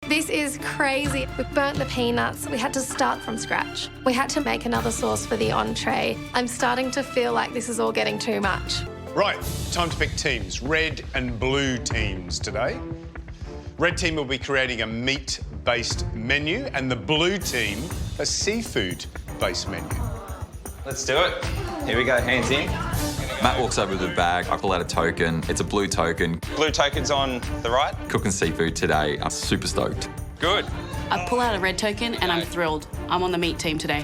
This is crazy. We burnt the peanuts. We had to start from scratch. We had to make another sauce for the entree. I'm starting to feel like this is all getting too much. Right, time to pick teams. Red and blue teams today. Red team will be creating a meat-based menu and the blue team a seafood-based menu. Let's do it. Here we go, hands in. Matt walks over with a bag. I pull out a token. It's a blue token. Blue token's on the right. Cooking seafood today. I'm super stoked. Good. I pull out a red token and I'm thrilled. I'm on the meat team today.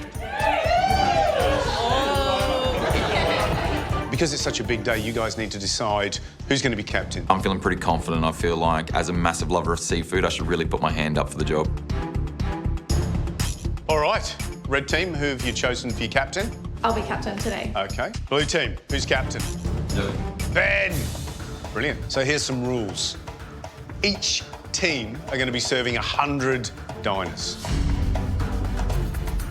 Because it's such a big day, you guys need to decide who's going to be captain. I'm feeling pretty confident. I feel like, as a massive lover of seafood, I should really put my hand up for the job. All right, red team, who have you chosen for your captain? I'll be captain today. OK. Blue team, who's captain? Ben! Brilliant. So here's some rules. Each team are going to be serving 100 diners.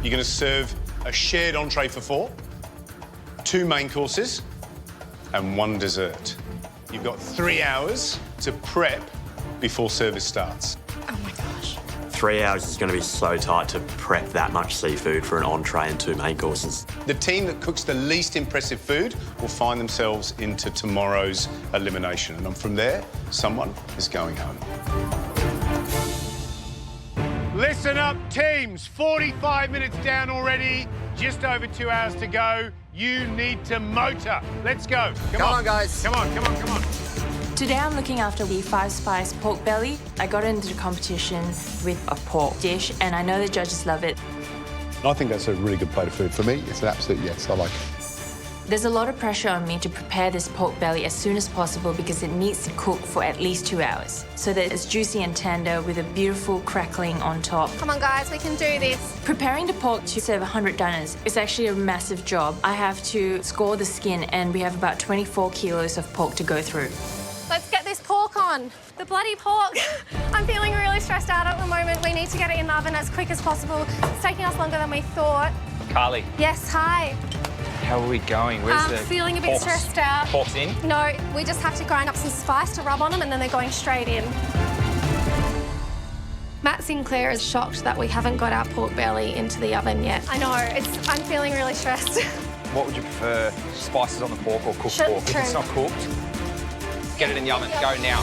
You're going to serve a shared entree for 4, 2 main courses, and 1 dessert. You've got 3 hours to prep before service starts. Oh my gosh. 3 hours is going to be so tight to prep that much seafood for an entree and 2 main courses. The team that cooks the least impressive food will find themselves into tomorrow's elimination. And from there, someone is going home. Listen up, teams. 45 minutes down already. Just over 2 hours to go. You need to motor. Let's go. Come on, guys. Come on, come on, come on. Today I'm looking after the 5-spice pork belly. I got into the competition with a pork dish and I know the judges love it. I think that's a really good plate of food. For me, it's an absolute yes. I like it. There's a lot of pressure on me to prepare this pork belly as soon as possible because it needs to cook for at least 2 hours so that it's juicy and tender with a beautiful crackling on top. Come on, guys, we can do this. Preparing the pork to serve 100 diners is actually a massive job. I have to score the skin and we have about 24 kilos of pork to go through. Let's get this pork on. The bloody pork. I'm feeling really stressed out at the moment. We need to get it in the oven as quick as possible. It's taking us longer than we thought. Carly, Yes, hi. how are we going? Where's I'm the feeling a bit pork's- stressed out. Pork's in? No, we just have to grind up some spice to rub on them and then they're going straight in. Matt Sinclair is shocked that we haven't got our pork belly into the oven yet. I know, I'm feeling really stressed. What would you prefer, spices on the pork or cooked Shouldn't pork? If it's trim. not cooked, get it in the oven. Go now.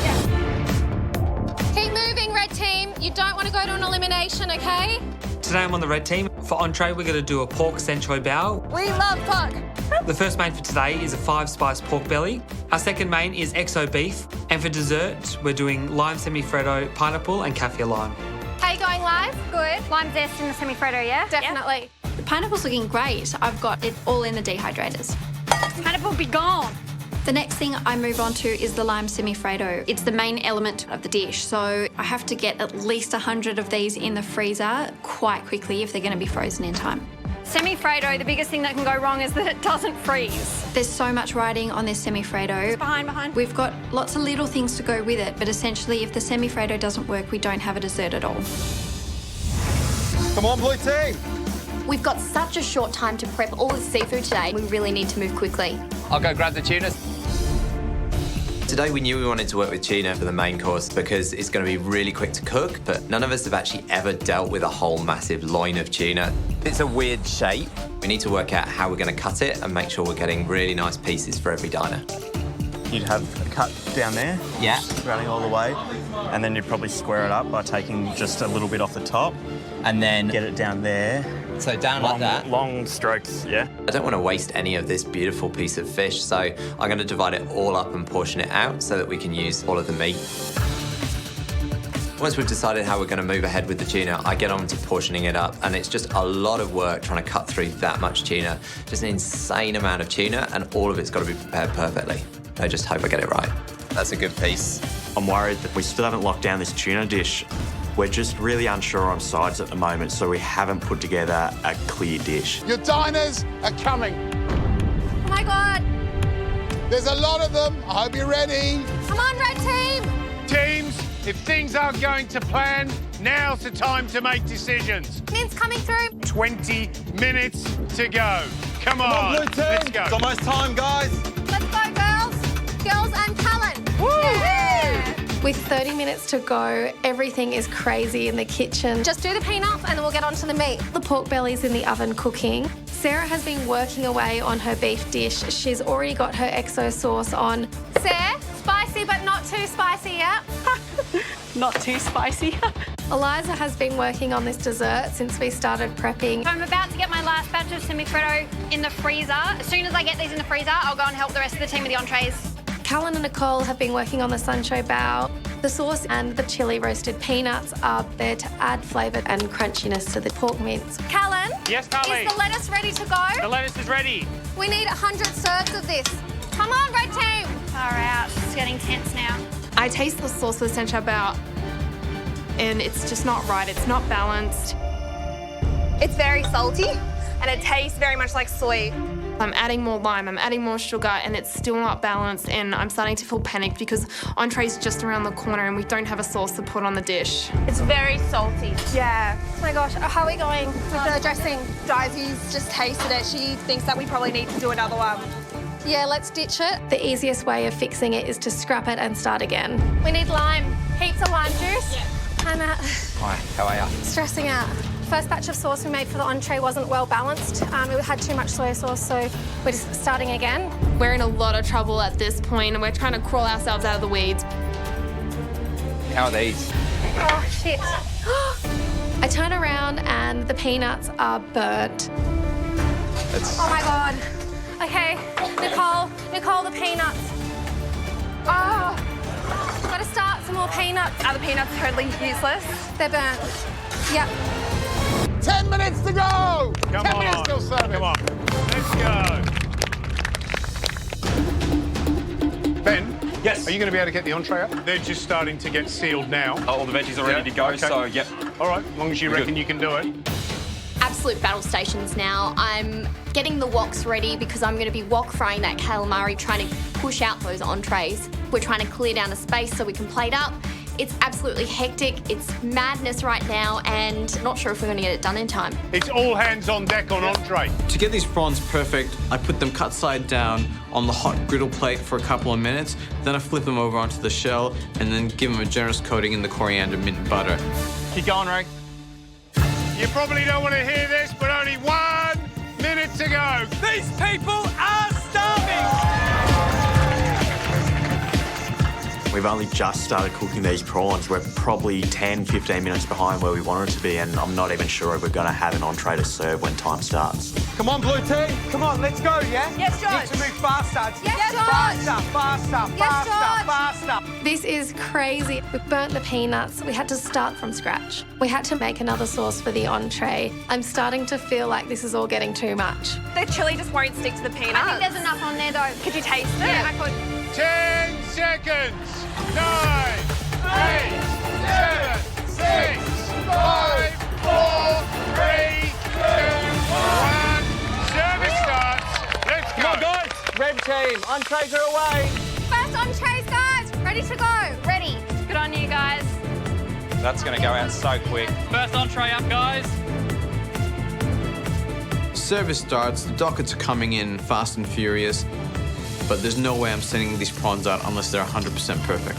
Keep moving, red team. You don't want to go to an elimination, okay? Today I'm on the red team. For entree, we're going to do a pork centro bao. We love pork. The first main for today is a 5-spice pork belly. Our second main is XO beef. And for dessert, we're doing lime semi-freddo, pineapple and kaffir lime. How you going live? Good. Lime zest in the semi-freddo, yeah? Definitely. The pineapple's looking great. I've got it all in the dehydrators. Pineapple be gone. The next thing I move on to is the lime semi-freddo. It's the main element of the dish, so I have to get at least 100 of these in the freezer quite quickly if they're going to be frozen in time. Semi-freddo, the biggest thing that can go wrong is that it doesn't freeze. There's so much riding on this semi-freddo. Behind. We've got lots of little things to go with it, but essentially if the semi-freddo doesn't work, we don't have a dessert at all. Come on, blue team. We've got such a short time to prep all the seafood today. We really need to move quickly. I'll go grab the tuna. Today we knew we wanted to work with tuna for the main course because it's going to be really quick to cook, but none of us have actually ever dealt with a whole massive loin of tuna. It's a weird shape. We need to work out how we're going to cut it and make sure we're getting really nice pieces for every diner. You'd have a cut down there, Yeah. running all the way, and then you'd probably square it up by taking just a little bit off the top, And then, get it down there. so down like that. Long strokes, yeah. I don't want to waste any of this beautiful piece of fish, so I'm going to divide it all up and portion it out so that we can use all of the meat. Once we've decided how we're going to move ahead with the tuna, I get on to portioning it up, and it's just a lot of work trying to cut through that much tuna. Just an insane amount of tuna, and all of it's got to be prepared perfectly. I just hope I get it right. That's a good piece. I'm worried that we still haven't locked down this tuna dish. We're just really unsure on sides at the moment, so we haven't put together a clear dish. Your diners are coming. Oh my God. There's a lot of them. I hope you're ready. Come on, red team. Teams, if things aren't going to plan, now's the time to make decisions. Mince coming through. 20 minutes to go. Come on, blue team. let's go. It's almost time, guys. Let's go, girls. Girls and Callan. Woo! Yeah. With 30 minutes to go, everything is crazy in the kitchen. Just do the peanuts and then we'll get on to the meat. The pork belly's in the oven cooking. Sarah has been working away on her beef dish. She's already got her XO sauce on. Sarah, spicy but not too spicy yet. Not too spicy. Eliza has been working on this dessert since we started prepping. So I'm about to get my last batch of semifreddo in the freezer. As soon as I get these in the freezer, I'll go and help the rest of the team with the entrees. Callan and Nicole have been working on the Sancho bao. The sauce and the chili roasted peanuts are there to add flavour and crunchiness to the pork mince. Callan? Yes, Carly? Is the lettuce ready to go? The lettuce is ready. We need 100 serves of this. Come on, red team. Far out. It's getting tense now. I taste the sauce with Sancho bao and it's just not right. It's not balanced. It's very salty and it tastes very much like soy. I'm adding more lime, I'm adding more sugar, and it's still not balanced, and I'm starting to feel panicked because Entree's just around the corner and we don't have a sauce to put on the dish. It's very salty. Yeah. Oh my gosh, how are we going with the dressing? Daisy's just tasted it. She thinks that we probably need to do another one. Yeah, let's ditch it. The easiest way of fixing it is to scrap it and start again. We need lime. Heaps of lime juice. Yeah. I'm Hi, how are you? stressing out. First batch of sauce we made for the entree wasn't well balanced. It had too much soy sauce, so we're just starting again. We're in a lot of trouble at this point, and we're trying to crawl ourselves out of the weeds. How are these? Oh, shit. I turn around and the peanuts are burnt. Oh my God. Okay, Nicole, the peanuts. Oh, gotta start some more peanuts. Are the peanuts totally useless? They're burnt. Yep. 10 minutes to go! Come 10 on. minutes till serving. Come on. Let's go. Ben? Yes. Are you going to be able to get the entree up? They're just starting to get sealed now. Oh, all the veggies are ready to go, okay. so yep. All right, as long as you reckon you can do it. Absolute battle stations now. I'm getting the woks ready because I'm going to be wok frying that calamari, trying to push out those entrees. We're trying to clear down a space so we can plate up. It's absolutely hectic. It's madness right now, and not sure if we're going to get it done in time. It's all hands on deck on entree. To get these prawns perfect, I put them cut side down on the hot griddle plate for a couple of minutes, then I flip them over onto the shell, and then give them a generous coating in the coriander mint and butter. Keep going, Ray. You probably don't want to hear this, but only 1 minute to go. These people are starving! We've only just started cooking these prawns. We're probably 10, 15 minutes behind where we wanted to be, and I'm not even sure if we're going to have an entree to serve when time starts. Come on, blue team. Come on, let's go, yeah? Yes, George. Need to move faster. Yes, George. Faster. Yes, George. Faster. This is crazy. We've burnt the peanuts. We had to start from scratch. We had to make another sauce for the entree. I'm starting to feel like this is all getting too much. The chili just won't stick to the peanuts. I think there's enough on there, though. Could you taste it? Yeah, I could. 10 seconds. 9, 8, 7, 6, 5, 4, 3, 2, 1. Service starts. Let's go. Come on, guys. Red team, entrees are away. First entrees, guys. Ready to go. Ready. Good on you guys. That's going to go out so quick. First entree up, guys. Service starts, the dockets are coming in fast and furious, but there's no way I'm sending these prawns out unless they're 100% perfect.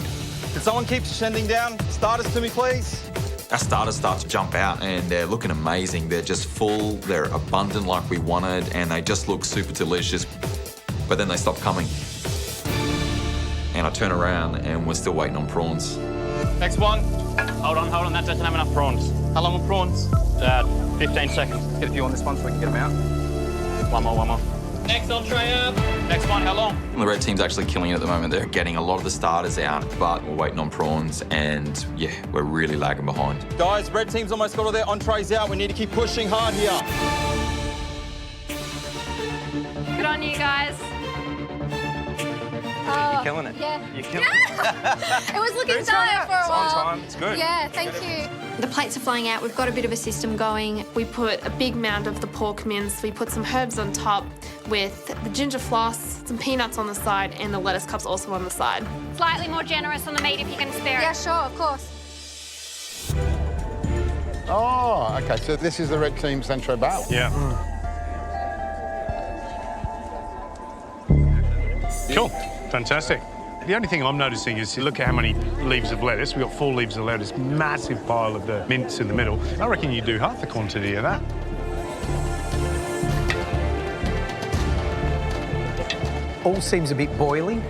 Can someone keep sending down starters to me, please? Our starters start to jump out and they're looking amazing. They're just full, they're abundant like we wanted, and they just look super delicious. But then they stop coming. And I turn around and we're still waiting on prawns. Next one. Hold on, that doesn't have enough prawns. How long are prawns? 15 seconds. Get a few on this one so we can get them out. One more. Next entree up. Next one, how long? The red team's actually killing it at the moment. They're getting a lot of the starters out, but we're waiting on prawns, and yeah, we're really lagging behind. Guys, red team's almost got all their entrees out. We need to keep pushing hard here. Good on you guys. You're killing it. Yeah. You're killing it. It was looking dire for a while. It's on time. It's good. Yeah, thank you. The plates are flying out. We've got a bit of a system going. We put a big mound of the pork mince. We put some herbs on top with the ginger floss, some peanuts on the side, and the lettuce cups also on the side. Slightly more generous on the meat if you can spare it. Yeah, sure, of course. Oh, OK, so this is the red team's Sancho bao. Yeah. Cool. Fantastic. The only thing I'm noticing is, look at how many leaves of lettuce. We've got 4 leaves of lettuce, massive pile of the mince in the middle. I reckon you do half the quantity of that. All seems a bit boily.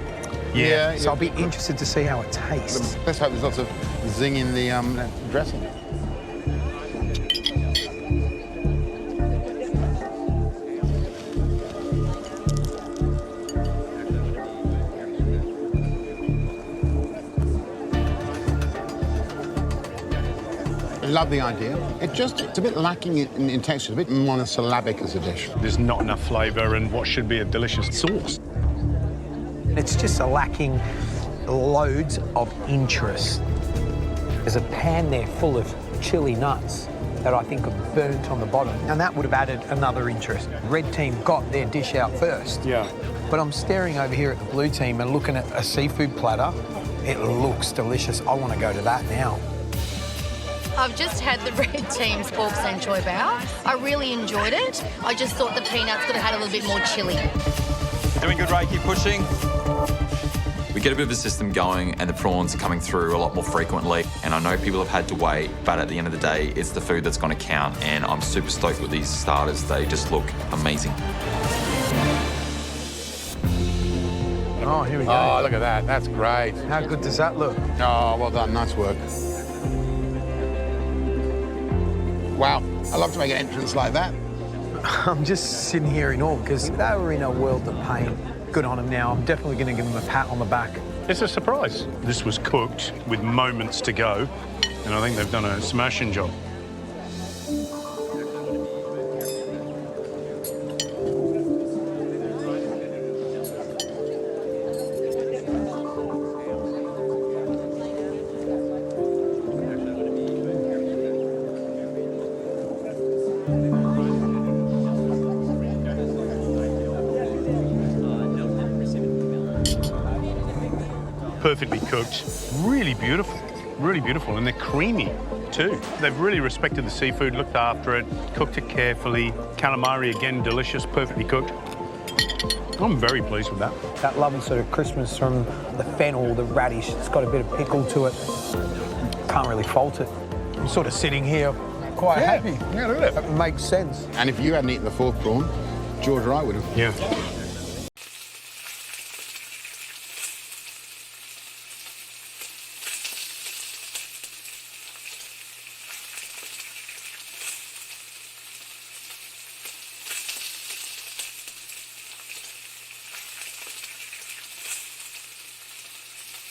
Yeah. So I'll be interested to see how it tastes. Let's hope there's lots of zing in the dressing. I love the idea. It's a bit lacking in texture, a bit monosyllabic as a dish. There's not enough flavour and what should be a delicious sauce. It's just lacking loads of interest. There's a pan there full of chili nuts that I think are burnt on the bottom, and that would have added another interest. Red team got their dish out first. Yeah. But I'm staring over here at the blue team and looking at a seafood platter. It looks delicious. I want to go to that now. I've just had the red team's pork Sanchoy bao. I really enjoyed it. I just thought the peanuts could have had a little bit more chili. Doing good, Ray. Keep pushing. We get a bit of a system going and the prawns are coming through a lot more frequently. And I know people have had to wait, but at the end of the day, it's the food that's going to count. And I'm super stoked with these starters. They just look amazing. Oh, here we go. Oh, look at that. That's great. How good does that look? Oh, well done. Nice work. Wow. I love to make an entrance like that. I'm just sitting here in awe because they were in a world of pain. Good on them now. I'm definitely going to give them a pat on the back. It's a surprise. This was cooked with moments to go, and I think they've done a smashing job. Perfectly cooked, really beautiful, and they're creamy too. They've really respected the seafood, looked after it, cooked it carefully. Calamari, again, delicious, perfectly cooked. I'm very pleased with that. That lovely sort of crispness from the fennel, the radish, it's got a bit of pickle to it. Can't really fault it. I'm sort of sitting here quite happy. Yeah, look at it. That makes sense. And if you hadn't eaten the 4th prawn, George Wright would have. Yeah.